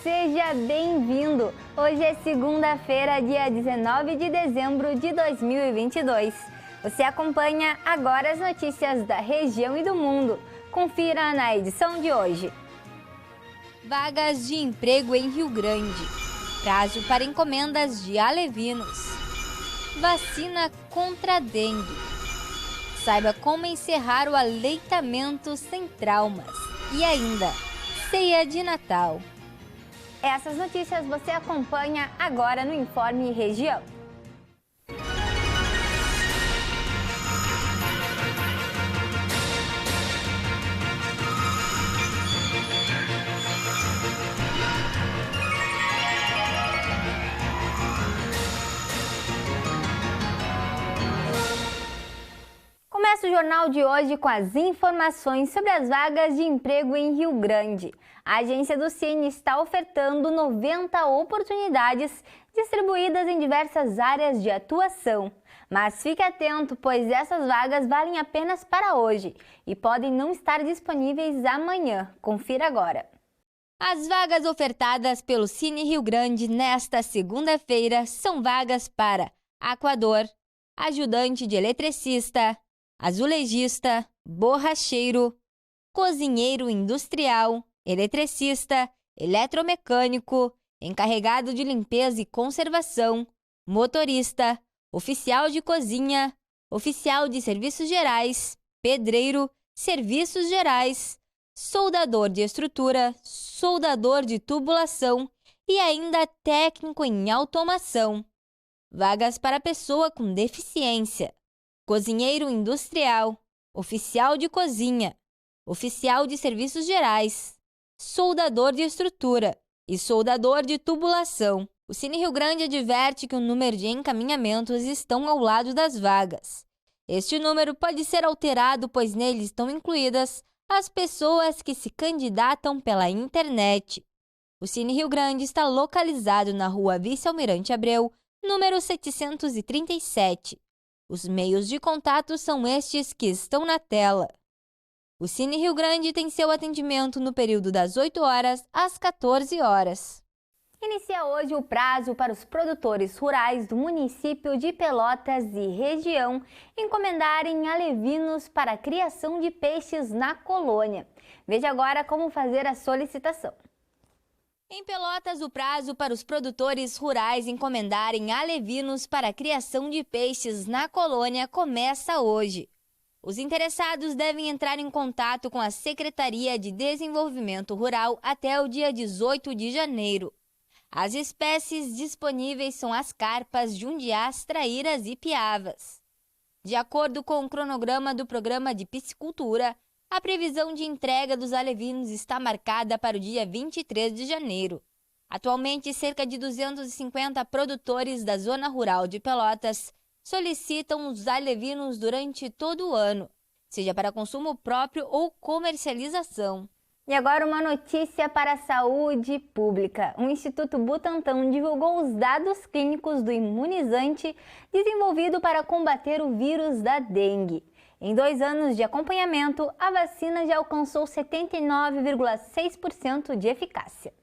seja bem-vindo! Hoje é segunda-feira, dia 19 de dezembro de 2022. Você acompanha agora as notícias da região e do mundo. Confira na edição de hoje. Vagas de emprego em Rio Grande. Prazo para encomendas de alevinos. Vacina contra a dengue. Saiba como encerrar o aleitamento sem traumas. E ainda, ceia de Natal. Essas notícias você acompanha agora no Informe Região. Começa o jornal de hoje com as informações sobre as vagas de emprego em Rio Grande. A agência do Cine está ofertando 90 oportunidades distribuídas em diversas áreas de atuação. Mas fique atento, pois essas vagas valem apenas para hoje e podem não estar disponíveis amanhã. Confira agora. As vagas ofertadas pelo Cine Rio Grande nesta segunda-feira são vagas para aquador, ajudante de eletricista, azulejista, borracheiro, cozinheiro industrial, eletricista, eletromecânico, encarregado de limpeza e conservação, motorista, oficial de cozinha, oficial de serviços gerais, pedreiro, serviços gerais, soldador de estrutura, soldador de tubulação e ainda técnico em automação. Vagas para pessoa com deficiência. Cozinheiro industrial, oficial de cozinha, oficial de serviços gerais, soldador de estrutura e soldador de tubulação. O Cine Rio Grande adverte que o número de encaminhamentos estão ao lado das vagas. Este número pode ser alterado, pois nele estão incluídas as pessoas que se candidatam pela internet. O Cine Rio Grande está localizado na Rua Vice-Almirante Abreu, número 737. Os meios de contato são estes que estão na tela. O Cine Rio Grande tem seu atendimento no período das 8 horas às 14 horas. Inicia hoje o prazo para os produtores rurais do município de Pelotas e região encomendarem alevinos para a criação de peixes na colônia. Veja agora como fazer a solicitação. Em Pelotas, o prazo para os produtores rurais encomendarem alevinos para a criação de peixes na colônia começa hoje. Os interessados devem entrar em contato com a Secretaria de Desenvolvimento Rural até o dia 18 de janeiro. As espécies disponíveis são as carpas, jundiás, traíras e piavas. De acordo com o cronograma do Programa de Piscicultura, a previsão de entrega dos alevinos está marcada para o dia 23 de janeiro. Atualmente, cerca de 250 produtores da zona rural de Pelotas solicitam os alevinos durante todo o ano, seja para consumo próprio ou comercialização. E agora uma notícia para a saúde pública. O Instituto Butantan divulgou os dados clínicos do imunizante desenvolvido para combater o vírus da dengue. Em 2 anos de acompanhamento, a vacina já alcançou 79,6% de eficácia.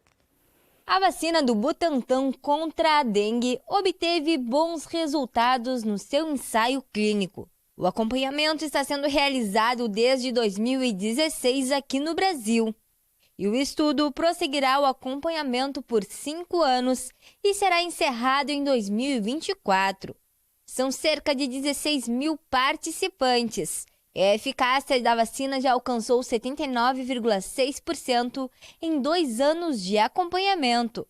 A vacina do Butantan contra a dengue obteve bons resultados no seu ensaio clínico. O acompanhamento está sendo realizado desde 2016 aqui no Brasil. E o estudo prosseguirá o acompanhamento por 5 anos e será encerrado em 2024. São cerca de 16 mil participantes. A eficácia da vacina já alcançou 79,6% em 2 anos de acompanhamento.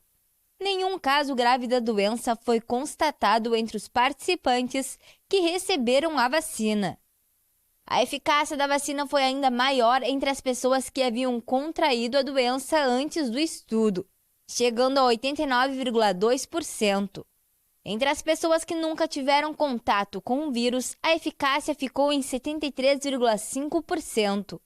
Nenhum caso grave da doença foi constatado entre os participantes que receberam a vacina. A eficácia da vacina foi ainda maior entre as pessoas que haviam contraído a doença antes do estudo, chegando a 89,2%. Entre as pessoas que nunca tiveram contato com o vírus, a eficácia ficou em 73,5%.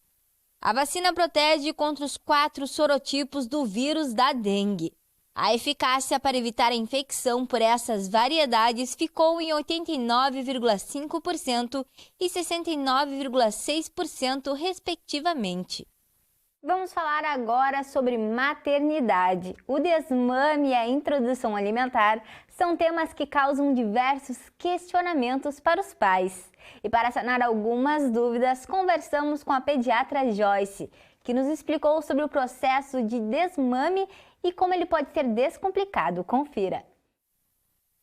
A vacina protege contra os 4 sorotipos do vírus da dengue. A eficácia para evitar a infecção por essas variedades ficou em 89,5% e 69,6%, respectivamente. Vamos falar agora sobre maternidade. O desmame e a introdução alimentar são temas que causam diversos questionamentos para os pais. E para sanar algumas dúvidas, conversamos com a pediatra Joyce, que nos explicou sobre o processo de desmame e como ele pode ser descomplicado. Confira.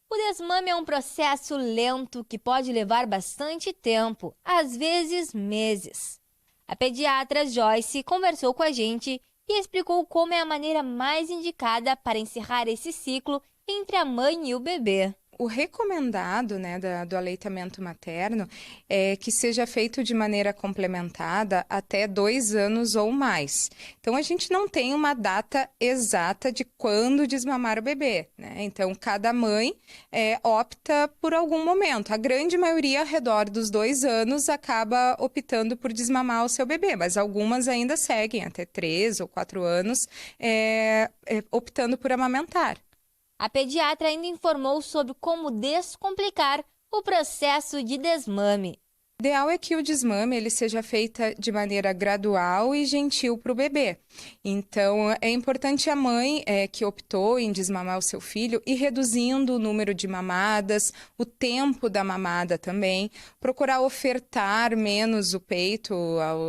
O desmame é um processo lento que pode levar bastante tempo, às vezes meses. A pediatra Joyce conversou com a gente e explicou como é a maneira mais indicada para encerrar esse ciclo entre a mãe e o bebê. O recomendado, do aleitamento materno é que seja feito de maneira complementada até 2 anos ou mais. Então, a gente não tem uma data exata de quando desmamar o bebê, né? Então, cada mãe opta por algum momento. A grande maioria, ao redor dos 2 anos, acaba optando por desmamar o seu bebê, mas algumas ainda seguem até 3 ou 4 anos, optando por amamentar. A pediatra ainda informou sobre como descomplicar o processo de desmame. O ideal é que o desmame ele seja feito de maneira gradual e gentil para o bebê. Então, é importante a mãe que optou em desmamar o seu filho ir reduzindo o número de mamadas, o tempo da mamada também, procurar ofertar menos o peito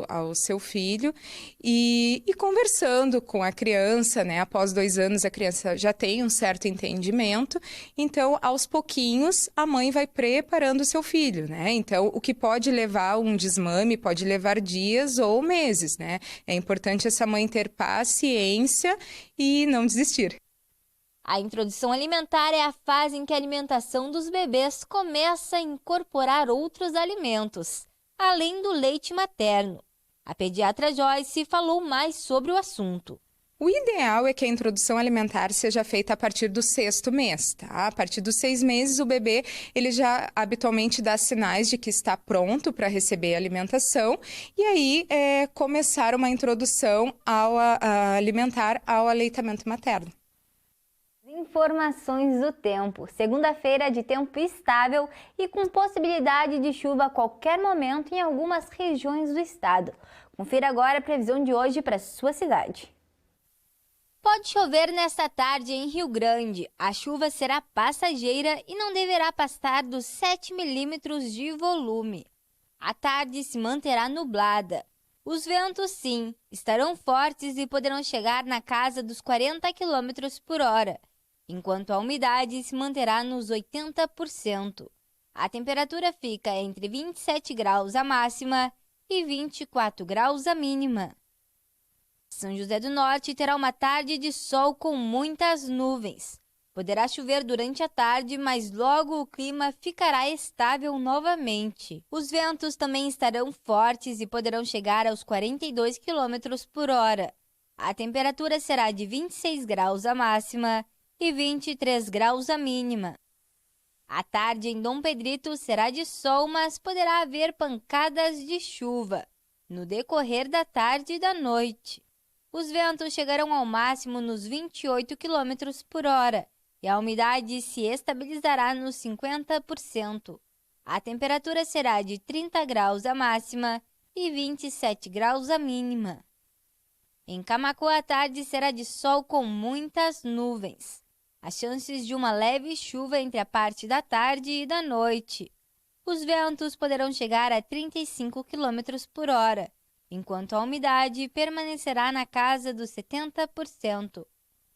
ao seu filho e conversando com a criança, né? Após 2 anos, a criança já tem um certo entendimento, então, aos pouquinhos, a mãe vai preparando o seu filho, né? Então, o que pode levar um desmame, pode levar dias ou meses, né? É importante essa mãe ter paciência e não desistir. A introdução alimentar é a fase em que a alimentação dos bebês começa a incorporar outros alimentos, além do leite materno. A pediatra Joyce falou mais sobre o assunto. O ideal é que a introdução alimentar seja feita a partir do 6º mês, tá? A partir dos 6 meses, o bebê ele já habitualmente dá sinais de que está pronto para receber a alimentação e aí começar uma introdução alimentar ao aleitamento materno. Informações do tempo. Segunda-feira de tempo estável e com possibilidade de chuva a qualquer momento em algumas regiões do estado. Confira agora a previsão de hoje para a sua cidade. Pode chover nesta tarde em Rio Grande. A chuva será passageira e não deverá passar dos 7 milímetros de volume. A tarde se manterá nublada. Os ventos, sim, estarão fortes e poderão chegar na casa dos 40 km por hora, enquanto a umidade se manterá nos 80%. A temperatura fica entre 27 graus a máxima e 24 graus a mínima. São José do Norte terá uma tarde de sol com muitas nuvens. Poderá chover durante a tarde, mas logo o clima ficará estável novamente. Os ventos também estarão fortes e poderão chegar aos 42 km por hora. A temperatura será de 26 graus a máxima e 23 graus a mínima. A tarde em Dom Pedrito será de sol, mas poderá haver pancadas de chuva no decorrer da tarde e da noite. Os ventos chegarão ao máximo nos 28 km por hora e a umidade se estabilizará nos 50%. A temperatura será de 30 graus a máxima e 27 graus a mínima. Em Camaquã, a tarde será de sol com muitas nuvens. As chances de uma leve chuva entre a parte da tarde e da noite. Os ventos poderão chegar a 35 km por hora. Enquanto a umidade permanecerá na casa dos 70%.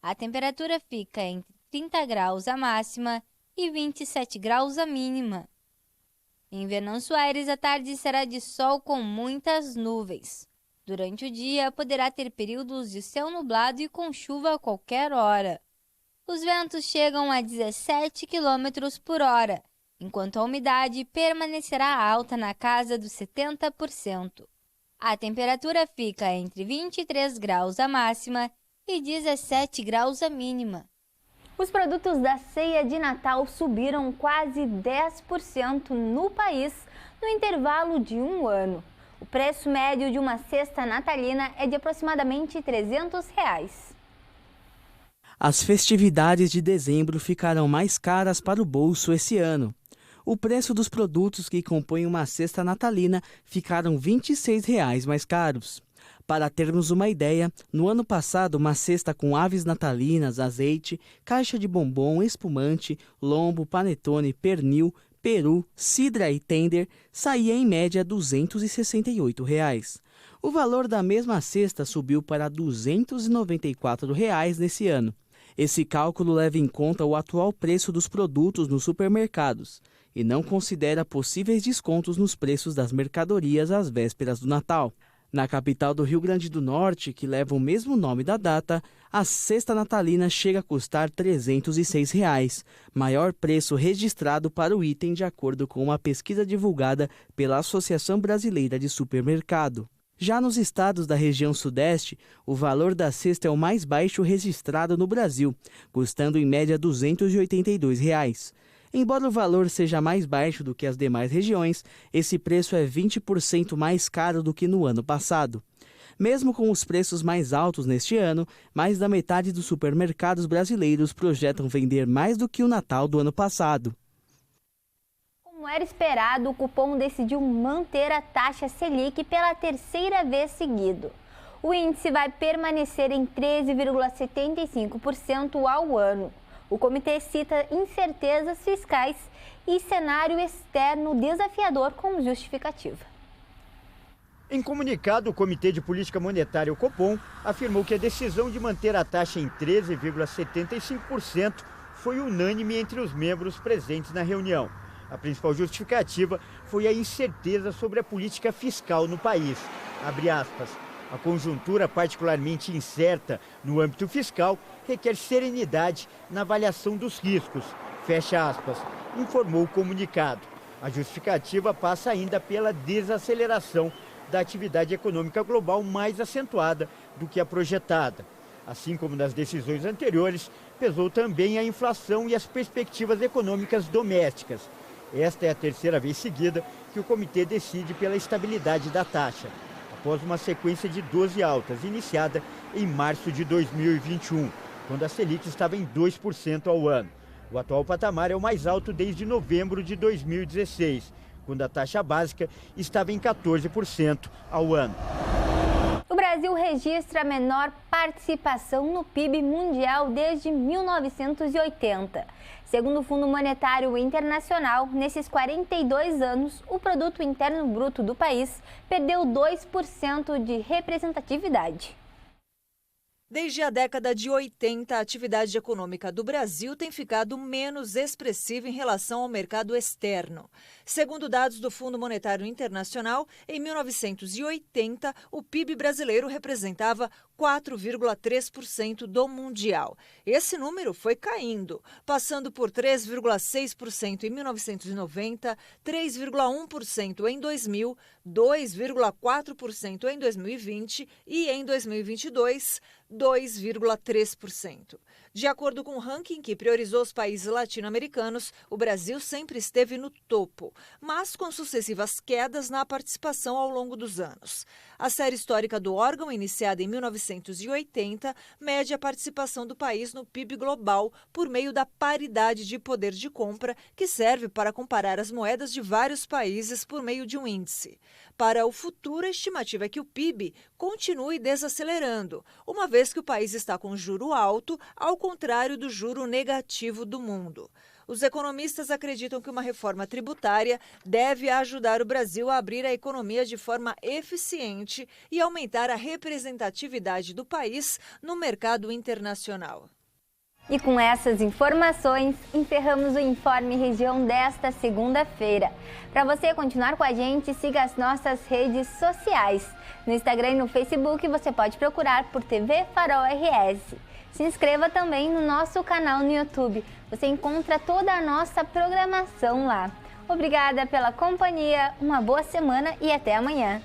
A temperatura fica entre 30 graus a máxima e 27 graus a mínima. Em Venâncio Aires, a tarde será de sol com muitas nuvens. Durante o dia, poderá ter períodos de céu nublado e com chuva a qualquer hora. Os ventos chegam a 17 km por hora, enquanto a umidade permanecerá alta na casa dos 70%. A temperatura fica entre 23 graus a máxima e 17 graus a mínima. Os produtos da ceia de Natal subiram quase 10% no país no intervalo de um ano. O preço médio de uma cesta natalina é de aproximadamente R$ 300. As festividades de dezembro ficarão mais caras para o bolso esse ano. O preço dos produtos que compõem uma cesta natalina ficaram R$ 26 mais caros. Para termos uma ideia, no ano passado, uma cesta com aves natalinas, azeite, caixa de bombom, espumante, lombo, panetone, pernil, peru, cidra e tender saía em média R$ 268. O valor da mesma cesta subiu para R$ 294 nesse ano. Esse cálculo leva em conta o atual preço dos produtos nos supermercados e não considera possíveis descontos nos preços das mercadorias às vésperas do Natal. Na capital do Rio Grande do Norte, que leva o mesmo nome da data, a cesta natalina chega a custar R$ 306, maior preço registrado para o item de acordo com uma pesquisa divulgada pela Associação Brasileira de Supermercado. Já nos estados da região sudeste, o valor da cesta é o mais baixo registrado no Brasil, custando em média R$ 282. Embora o valor seja mais baixo do que as demais regiões, esse preço é 20% mais caro do que no ano passado. Mesmo com os preços mais altos neste ano, mais da metade dos supermercados brasileiros projetam vender mais do que o Natal do ano passado. Como era esperado, o cupom decidiu manter a taxa Selic pela terceira vez seguida. O índice vai permanecer em 13,75% ao ano. O comitê cita incertezas fiscais e cenário externo desafiador como justificativa. Em comunicado, o Comitê de Política Monetária, o Copom, afirmou que a decisão de manter a taxa em 13,75% foi unânime entre os membros presentes na reunião. A principal justificativa foi a incerteza sobre a política fiscal no país. Abre aspas. A conjuntura particularmente incerta no âmbito fiscal requer serenidade na avaliação dos riscos, fecha aspas, informou o comunicado. A justificativa passa ainda pela desaceleração da atividade econômica global mais acentuada do que a projetada. Assim como nas decisões anteriores, pesou também a inflação e as perspectivas econômicas domésticas. Esta é a terceira vez seguida que o comitê decide pela estabilidade da taxa, após uma sequência de 12 altas, iniciada em março de 2021, quando a Selic estava em 2% ao ano. O atual patamar é o mais alto desde novembro de 2016, quando a taxa básica estava em 14% ao ano. O Brasil registra a menor participação no PIB mundial desde 1980. Segundo o Fundo Monetário Internacional, nesses 42 anos, o Produto Interno Bruto do país perdeu 2% de representatividade. Desde a década de 80, a atividade econômica do Brasil tem ficado menos expressiva em relação ao mercado externo. Segundo dados do Fundo Monetário Internacional, em 1980, o PIB brasileiro representava 4,3% do mundial. Esse número foi caindo, passando por 3,6% em 1990, 3,1% em 2000, 2,4% em 2020 e em 2022, 2,3%. De acordo com o ranking que priorizou os países latino-americanos, o Brasil sempre esteve no topo, mas com sucessivas quedas na participação ao longo dos anos. A série histórica do órgão, iniciada em 1980, mede a participação do país no PIB global por meio da paridade de poder de compra, que serve para comparar as moedas de vários países por meio de um índice. Para o futuro, a estimativa é que o PIB continue desacelerando, uma vez que o país está com juro alto, ao contrário do juro negativo do mundo. Os economistas acreditam que uma reforma tributária deve ajudar o Brasil a abrir a economia de forma eficiente e aumentar a representatividade do país no mercado internacional. E com essas informações, encerramos o Informe Região desta segunda-feira. Para você continuar com a gente, siga as nossas redes sociais. No Instagram e no Facebook você pode procurar por TV Farol RS. Se inscreva também no nosso canal no YouTube. Você encontra toda a nossa programação lá. Obrigada pela companhia, uma boa semana e até amanhã.